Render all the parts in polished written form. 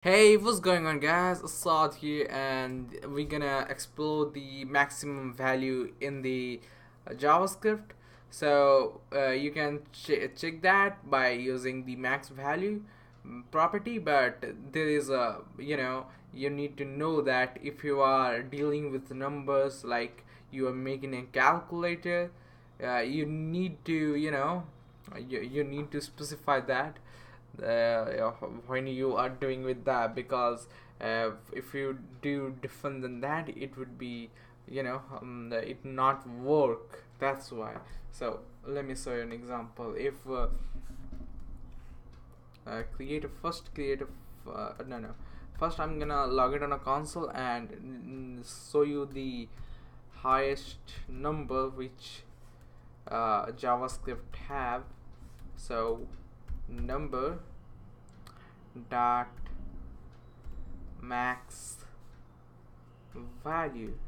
Hey, what's going on, guys? Assad here, and we're gonna explore the maximum value in the JavaScript. You can check that by using the max value property, but there is a you need to know that if you are dealing with numbers like you are making a calculator, you need to you need to specify that when you are doing with that, because if you do different than that, it would be it not work. That's why. So let me show you an example. If create a no no first I'm gonna log it on a console and show you the highest number which JavaScript have. So number dot max value,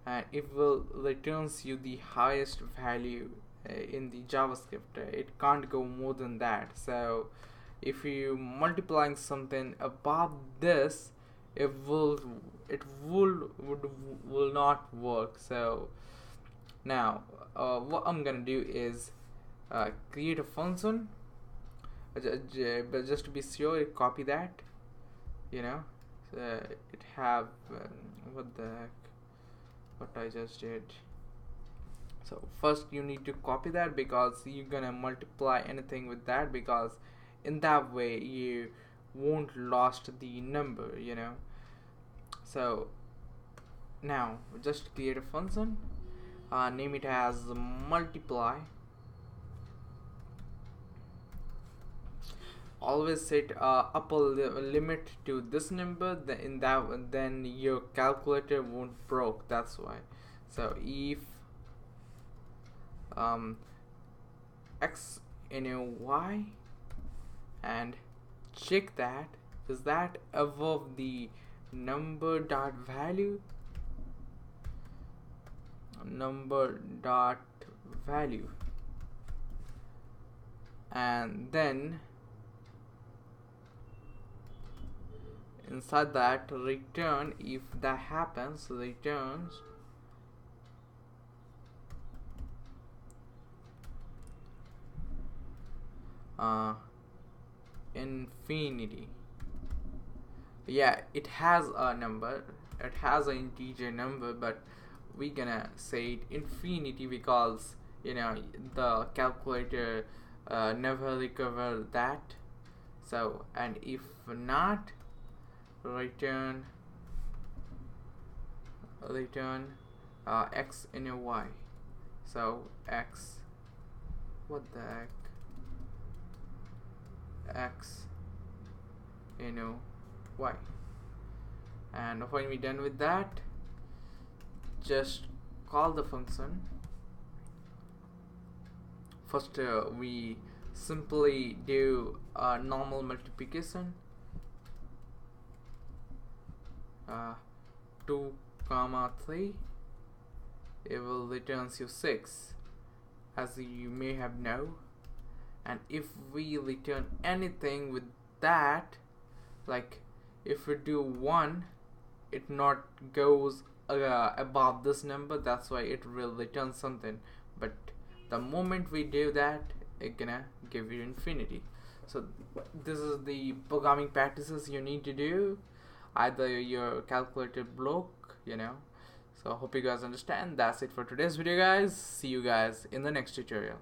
and it will returns you the highest value in the JavaScript. It can't go more than that. So if you multiplying something above this, it will not work. So now what I'm gonna do is create a function, but just to be sure, copy that. You know, it have what the heck, what I just did. So first you need to copy that, because you're gonna multiply anything with that, because in that way you won't lost the number. So now just create a function, name it as multiply. Always set upper limit to this number, then your calculator won't broke. That's why. So if x in a y, and check that is that above the number dot value, and then inside that return, if that happens, returns infinity. Yeah, it has a number, it has an integer number, but we gonna say it infinity, because the calculator never recover that. So, and if not, return x in a y. So x, what the heck, x in a y. And when we done with that, just call the function. First we simply do a normal multiplication, 2 comma 3, it will returns you 6, as you may have know. And if we return anything with that, like if we do 1, it not goes above this number, that's why it will return something. But the moment we do that, it gonna give you infinity. So this is the programming practices you need to do, either your calculator block. So hope you guys understand. That's it for today's video, guys. See you guys in the next tutorial.